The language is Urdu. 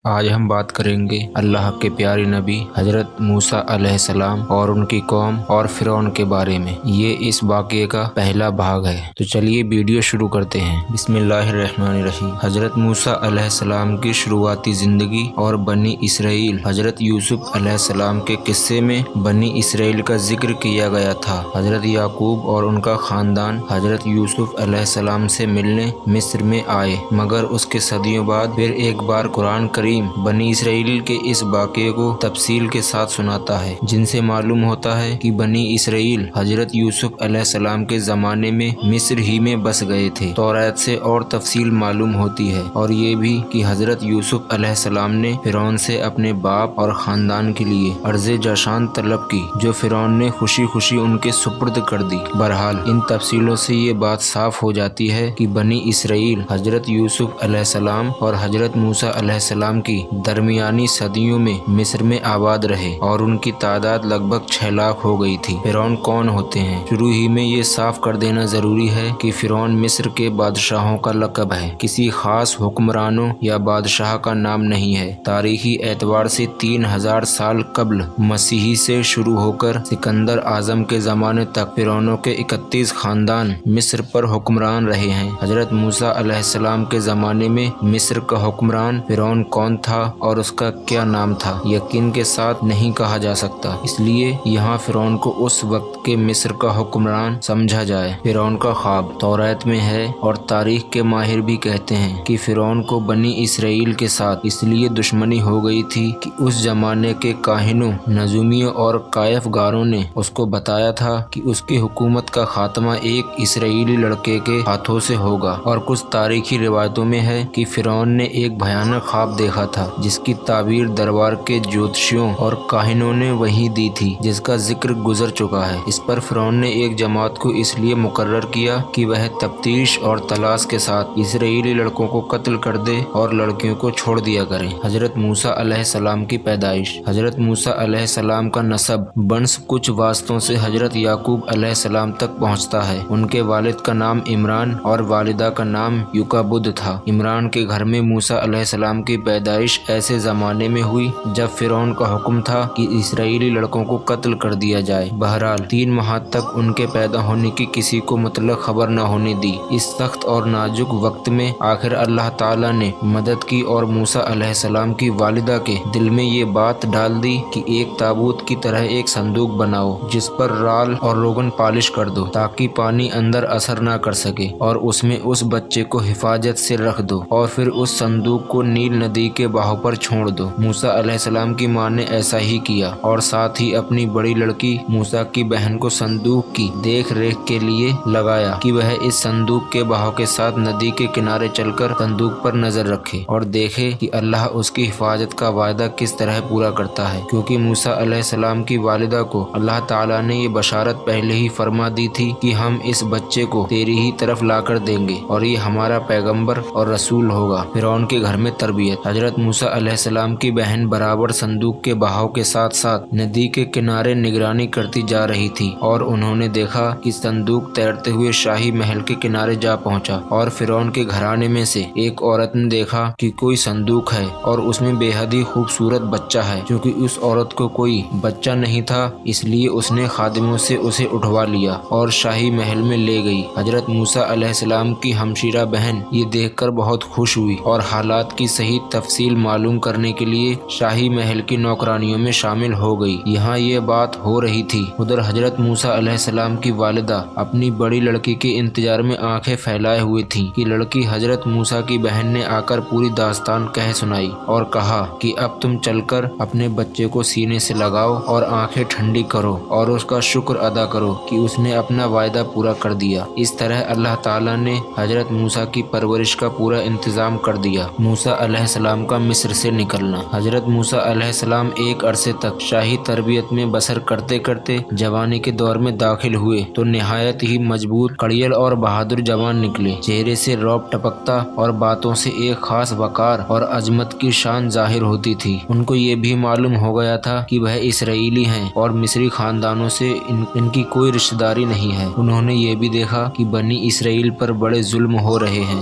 آج ہم بات کریں گے اللہ کے پیارے نبی حضرت موسیٰ علیہ السلام اور ان کی قوم اور فرعون کے بارے میں۔ یہ اس واقعے کا پہلا بھاگ ہے، تو چلیے ویڈیو شروع کرتے ہیں۔ بسم اللہ الرحمن الرحیم۔ حضرت موسیٰ علیہ السلام کی شروعاتی زندگی اور بنی اسرائیل۔ حضرت یوسف علیہ السلام کے قصے میں بنی اسرائیل کا ذکر کیا گیا تھا۔ حضرت یعقوب اور ان کا خاندان حضرت یوسف علیہ السلام سے ملنے مصر میں آئے، مگر اس کے صدیوں بعد پھر ایک بار قرآن کریم بنی اسرائیل کے اس واقعے کو تفصیل کے ساتھ سناتا ہے، جن سے معلوم ہوتا ہے کہ بنی اسرائیل حضرت یوسف علیہ السلام کے زمانے میں مصر ہی میں بس گئے تھے۔ توریت سے اور تفصیل معلوم ہوتی ہے، اور یہ بھی کہ حضرت یوسف علیہ السلام نے فرعون سے اپنے باپ اور خاندان کے لیے ارض جاشان طلب کی، جو فرعون نے خوشی خوشی ان کے سپرد کر دی۔ بہرحال ان تفصیلوں سے یہ بات صاف ہو جاتی ہے کہ بنی اسرائیل حضرت یوسف علیہ السلام اور حضرت موسیٰ علیہ السلام کی درمیانی صدیوں میں مصر میں آباد رہے، اور ان کی تعداد لگ بھگ 6 لاکھ ہو گئی تھی۔ فرعون کون ہوتے ہیں؟ شروع ہی میں یہ صاف کر دینا ضروری ہے کہ فرعون مصر کے بادشاہوں کا لقب ہے، کسی خاص حکمرانوں یا بادشاہ کا نام نہیں ہے۔ تاریخی اعتبار سے 3000 سال قبل مسیح سے شروع ہو کر سکندر اعظم کے زمانے تک فرعونوں کے 31 خاندان مصر پر حکمران رہے ہیں۔ حضرت موسیٰ علیہ السلام کے زمانے میں مصر کا حکمران فرعون کون تھا اور اس کا کیا نام تھا، یقین کے ساتھ نہیں کہا جا سکتا، اس لیے یہاں فرعون کو اس وقت کے مصر کا حکمران سمجھا جائے۔ فرعون کا خواب توریت میں ہے، اور تاریخ کے ماہر بھی کہتے ہیں کہ فرعون کو بنی اسرائیل کے ساتھ اس لیے دشمنی ہو گئی تھی کہ اس زمانے کے کاہنوں، نجومیوں اور کائف گاروں نے اس کو بتایا تھا کہ اس کی حکومت کا خاتمہ ایک اسرائیلی لڑکے کے ہاتھوں سے ہوگا، اور کچھ تاریخی روایتوں میں ہے کہ فرعون نے ایک بھیانک خواب دیکھا تھا، جس کی تعبیر دربار کے جوتشیوں اور کاہنوں نے وہی دی تھی، جس کا ذکر گزر چکا ہے۔ اس پر فرعون نے ایک جماعت کو اس لیے مقرر کیا کہ وہ تفتیش اور تلاش کے ساتھ اسرائیلی لڑکوں کو قتل کر دے اور لڑکیوں کو چھوڑ دیا کریں۔ حضرت موسیٰ علیہ السلام کی پیدائش۔ حضرت موسیٰ علیہ السلام کا نسب بنس کچھ واسطوں سے حضرت یعقوب علیہ السلام تک پہنچتا ہے۔ ان کے والد کا نام عمران اور والدہ کا نام یوکابد تھا۔ عمران کے گھر میں موسیٰ علیہ السلام کی پیدائش ایسے زمانے میں ہوئی جب فرعون کا حکم تھا کہ اسرائیلی لڑکوں کو قتل کر دیا جائے۔ بہرحال 3 ماہ تک ان کے پیدا ہونے کی کسی کو مطلق خبر نہ ہونے دی۔ اس سخت اور نازک وقت میں آخر اللہ تعالیٰ نے مدد کی اور موسیٰ علیہ السلام کی والدہ کے دل میں یہ بات ڈال دی کہ ایک تابوت کی طرح ایک صندوق بناؤ، جس پر رال اور روغن پالش کر دو تاکہ پانی اندر اثر نہ کر سکے، اور اس میں اس بچے کو حفاظت سے رکھ دو، اور پھر اس صندوق کو نیل ندی کے بہاؤ پر چھوڑ دو۔ موسیٰ علیہ السلام کی ماں نے ایسا ہی کیا، اور ساتھ ہی اپنی بڑی لڑکی موسیٰ کی بہن کو صندوق کی دیکھ ریکھ کے لیے لگایا کہ وہ اس صندوق کے بہاؤ کے ساتھ ندی کے کنارے چل کر صندوق پر نظر رکھے اور دیکھے کہ اللہ اس کی حفاظت کا وعدہ کس طرح پورا کرتا ہے، کیونکہ موسیٰ علیہ السلام کی والدہ کو اللہ تعالیٰ نے یہ بشارت پہلے ہی فرما دی تھی کہ ہم اس بچے کو تیری ہی طرف لا کر دیں گے، اور یہ ہمارا پیغمبر اور رسول ہوگا۔ فرعون کے گھر میں تربیت۔ حضرت موسیٰ علیہ السلام کی بہن برابر صندوق کے بہاؤ کے ساتھ ساتھ ندی کے کنارے نگرانی کرتی جا رہی تھی، اور انہوں نے دیکھا کہ صندوق تیرتے ہوئے شاہی محل کے کنارے جا پہنچا، اور فرعون کے گھرانے میں سے ایک عورت نے دیکھا کہ کوئی صندوق ہے اور اس میں بے حد ہی خوبصورت بچہ ہے۔ چونکہ اس عورت کو کوئی بچہ نہیں تھا، اس لیے اس نے خادموں سے اسے اٹھوا لیا اور شاہی محل میں لے گئی۔ حضرت موسیٰ علیہ السلام کی ہمشیرہ بہن یہ دیکھ کر بہت خوش ہوئی، اور حالات کی صحیح تفصیل معلوم کرنے کے لیے شاہی محل کی نوکرانیوں میں شامل ہو گئی۔ یہاں یہ بات ہو رہی تھی، ادھر حضرت موسیٰ علیہ السلام کی والدہ اپنی بڑی لڑکی کے انتظار میں آنکھیں پھیلائے ہوئے تھیں کہ لڑکی حضرت موسیٰ کی بہن نے آ کر پوری داستان کہہ سنائی اور کہا کہ اب تم چل کر اپنے بچے کو سینے سے لگاؤ اور آنکھیں ٹھنڈی کرو اور اس کا شکر ادا کرو کہ اس نے اپنا وعدہ پورا کر دیا۔ اس طرح اللہ تعالیٰ نے حضرت موسیٰ کی پرورش کا پورا انتظام کر دیا۔ موسیٰ علیہ السلام کا مصر سے نکلنا۔ حضرت موسیٰ علیہ السلام ایک عرصے تک شاہی تربیت میں بسر کرتے کرتے جوانی کے دور میں داخل ہوئے تو نہایت ہی مضبوط، کڑیل اور بہادر جوان نکلے۔ چہرے سے رعب ٹپکتا اور باتوں سے ایک خاص وقار اور عظمت کی شان ظاہر ہوتی تھی۔ ان کو یہ بھی معلوم ہو گیا تھا کہ وہ اسرائیلی ہیں اور مصری خاندانوں سے ان کی کوئی رشتہ داری نہیں ہے۔ انہوں نے یہ بھی دیکھا کہ بنی اسرائیل پر بڑے ظلم ہو رہے ہیں